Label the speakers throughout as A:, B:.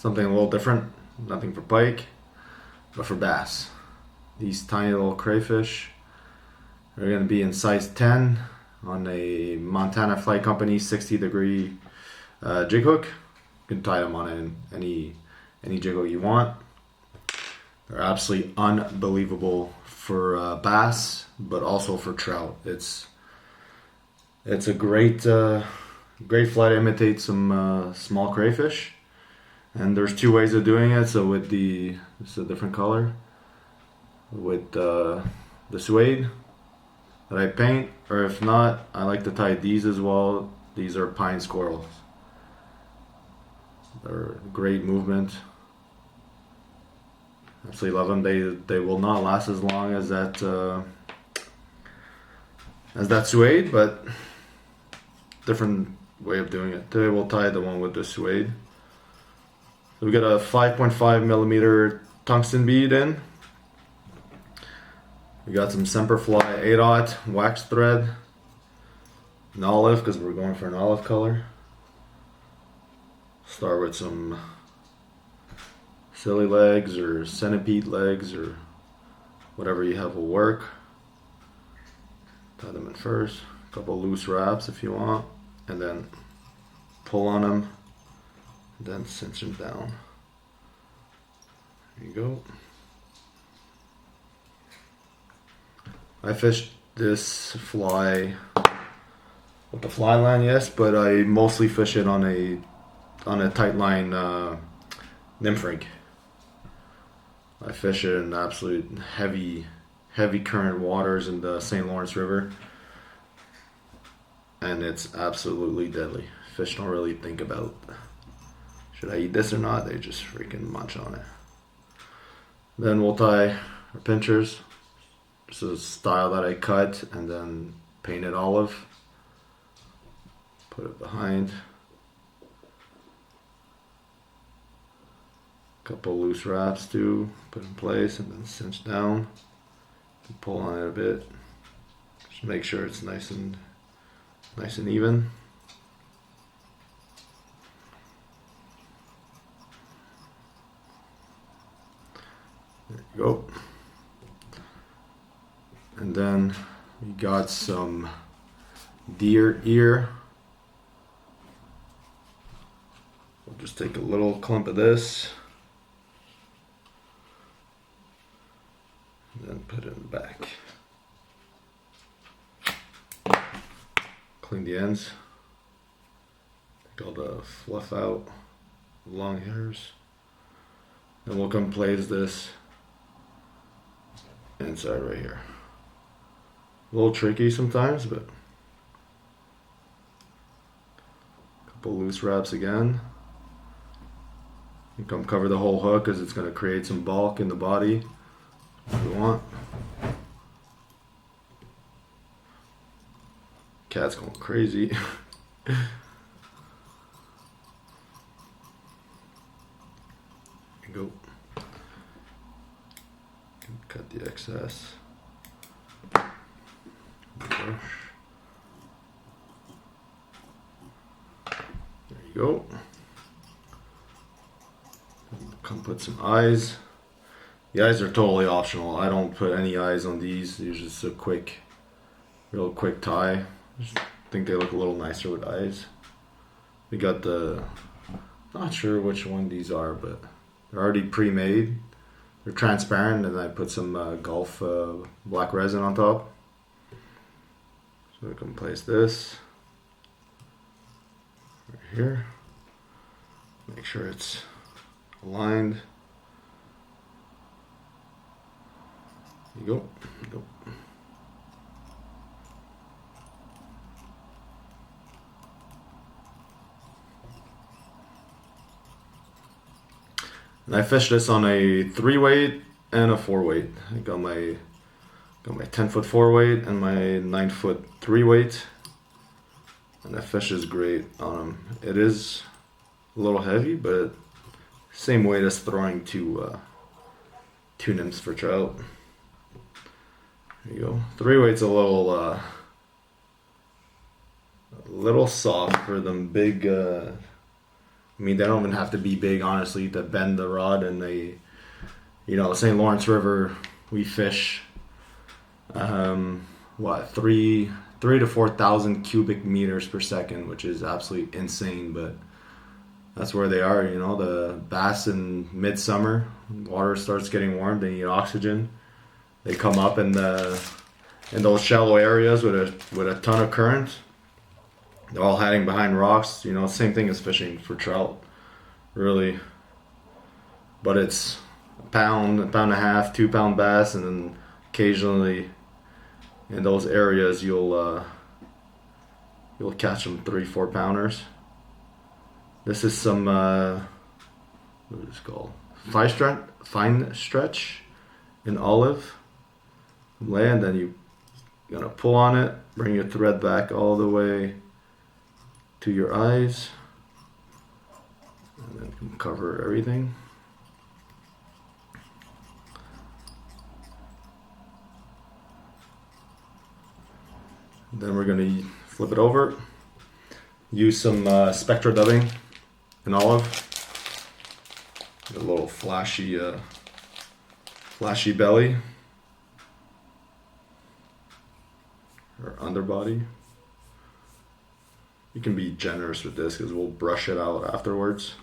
A: something a little different. Nothing for pike, but for bass. These tiny little crayfish are going to be in size 10 on a Montana Flight Company 60-degree jig hook. You can tie them on any jig hook you want. They're absolutely unbelievable for bass, but also for trout. It's a great fly to imitate some small crayfish. And there's two ways of doing it. So with this is a different color. With the suede that I paint, or if not, I like to tie these as well. These are pine squirrels. They're great movement. Absolutely love them. They will not last as long as that suede, but different way of doing it. Today we'll tie the one with the suede. So we got a 5.5 millimeter tungsten bead in. We got some Semperfli 8/0 wax thread, an olive because we're going for an olive color. Start with some silly legs or centipede legs or whatever you have will work. Tie them in first, a couple loose wraps if you want, and then pull on them, and then cinch them down. There you go. I fished this fly with the fly line, yes, but I mostly fish it on a tight line nymph rig. I fish it in absolute heavy current waters in the St. Lawrence River, and it's absolutely deadly. Fish don't really think about, should I eat this or not? They just freaking munch on it. Then we'll tie our pinchers. This is a style that I cut and then painted olive. Put it behind. Couple loose wraps too, put in place and then cinch down. And pull on it a bit. Just make sure it's nice and even. There you go. And then we got some deer ear. We'll just take a little clump of this and then put it in the back. Clean the ends. Take all the fluff out, long hairs. Then we'll come place this inside right here. A little tricky sometimes, but a couple loose wraps again. You come cover the whole hook because it's going to create some bulk in the body if you want. Cat's going crazy. There you go. Cut the excess. There you go. Come put some eyes. The eyes are totally optional. I don't put any eyes on these. These are just a real quick tie. Just think they look a little nicer with eyes. We got not sure which one these are, but they're already pre-made. They're transparent, and I put some Gulf black resin on top. So we can place this right here. Make sure it's aligned. There you go. There you go. And I fished this on a 3-weight and a 4-weight. I got my 10-foot 4-weight and my 9-foot 3-weight. And that fish is great on them. It is a little heavy, but same weight as throwing two nymphs for trout. There you go. 3-weight's a little soft for them big I mean, they don't even have to be big, honestly, to bend the rod. And they, you know, St. Lawrence River, we fish, three to 4,000 cubic meters per second, which is absolutely insane. But that's where they are, you know. The bass in midsummer, water starts getting warm, they need oxygen. They come up in those shallow areas with a ton of current. They're all hiding behind rocks, you know. Same thing as fishing for trout, really. But it's a pound and a half, 2 pound bass, and then occasionally in those areas you'll catch them 3-4 pounders. This is some what is it called? Fine stretch in olive. Land, then you're gonna pull on it, bring your thread back all the way to your eyes, and then cover everything. Then we're gonna flip it over. Use some Spectra dubbing in olive. A little flashy belly or underbody. You can be generous with this because we'll brush it out afterwards.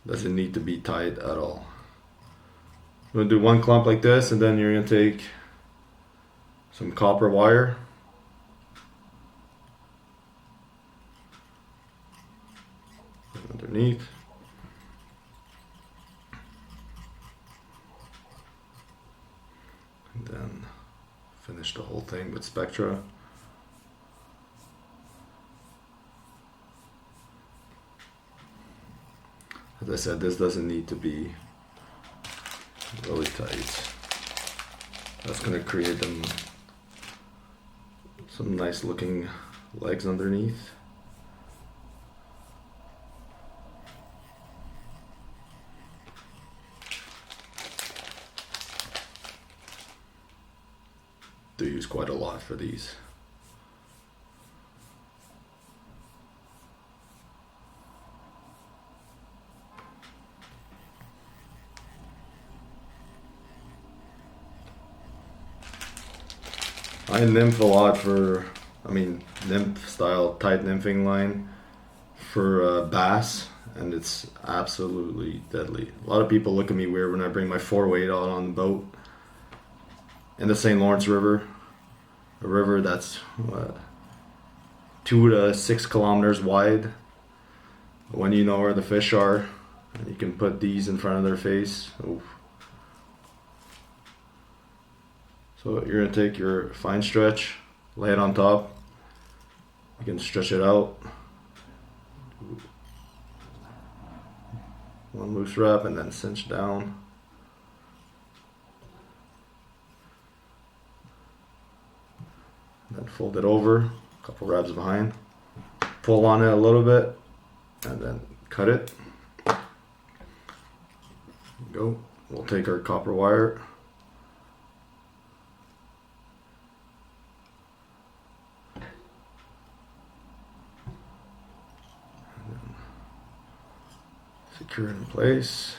A: Doesn't need to be tight at all. I'm gonna do one clump like this, and then you're gonna take some copper wire. Underneath. And then finish the whole thing with Spectra. As I said, this doesn't need to be really tight. That's going to create them some nice looking legs underneath. Do use quite a lot for these. I nymph a lot for, nymph style tight nymphing line for bass, and it's absolutely deadly. A lot of people look at me weird when I bring my 4-weight out on the boat in the St. Lawrence River, a river that's 2 to 6 kilometers wide. When you know where the fish are, and you can put these in front of their face. Oof. So you're gonna take your fine stretch, lay it on top. You can stretch it out. One loose wrap and then cinch down. Then fold it over, a couple wraps behind. Pull on it a little bit and then cut it. There you go. We'll take our copper wire. Secure it in place.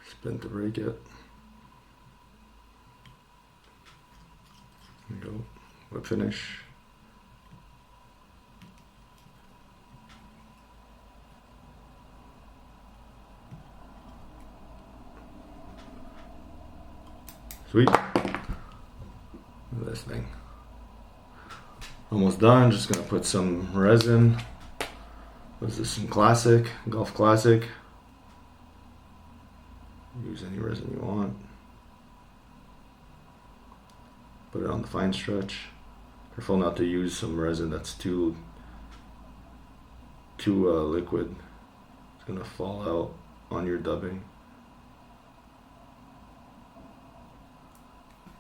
A: Spin to break it. There you go. Whip finish. Sweet. Look at this thing. Almost done. Just gonna put some resin. What is this? Some classic, Gulf Classic. Use any resin you want. Put it on the fine stretch. Careful not to use some resin that's too liquid. It's gonna fall out on your dubbing.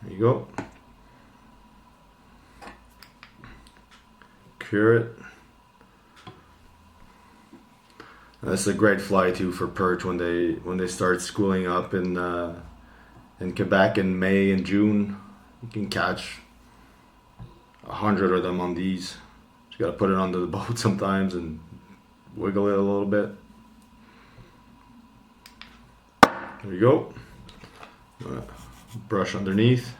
A: There you go. Cure it. That's a great fly too for perch when they start schooling up in in Quebec in May and June, you can catch 100 of them on these. Just gotta put it onto the boat sometimes and wiggle it a little bit. There you go. Brush underneath.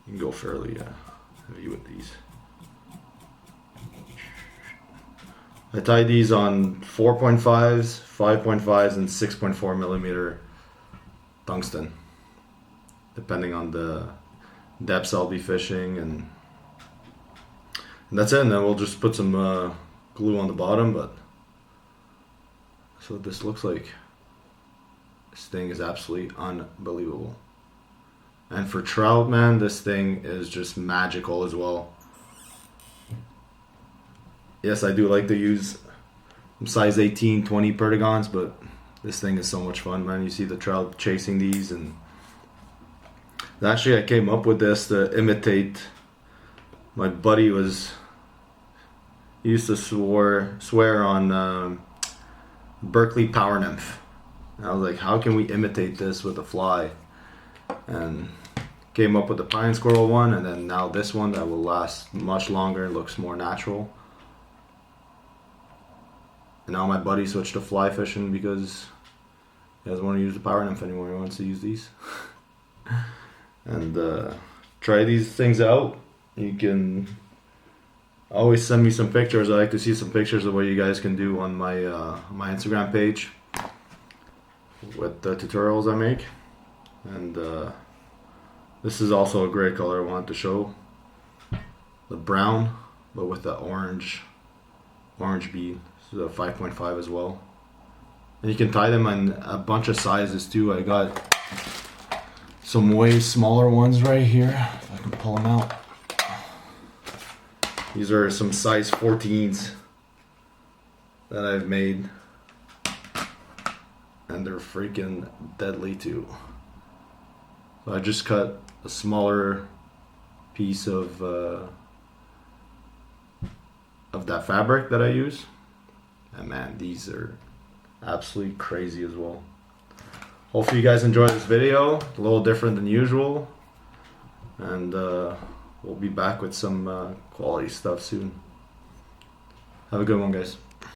A: You can go fairly heavy with these. I tied these on 4.5s, 5.5s, and 6.4 millimeter tungsten, depending on the depths I'll be fishing, and that's it. And then we'll just put some glue on the bottom. But that's what this looks like. This thing is absolutely unbelievable. And for trout, man, this thing is just magical as well. Yes, I do like to use size 18, 20 perdigons, but this thing is so much fun, man. You see the trout chasing these, and actually I came up with this to imitate. My buddy he used to swear on Berkeley Power Nymph. And I was like, how can we imitate this with a fly? And came up with the pine squirrel one, and then now this one that will last much longer and looks more natural. And now my buddy switched to fly fishing because he doesn't want to use the power nymph anymore. He wants to use these. And try these things out. You can always send me some pictures. I like to see some pictures of what you guys can do on my my Instagram page with the tutorials I make. And this is also a great color I wanted to show. The brown, but with the orange bead. This is a 5.5 as well. And you can tie them in a bunch of sizes too. I got some way smaller ones right here, if I can pull them out. These are some size 14s that I've made, and they're freaking deadly too. So I just cut a smaller piece of that fabric that I use, and man, these are absolutely crazy as well. Hopefully you guys enjoyed this video. A little different than usual, and we'll be back with some quality stuff soon. Have a good one, guys.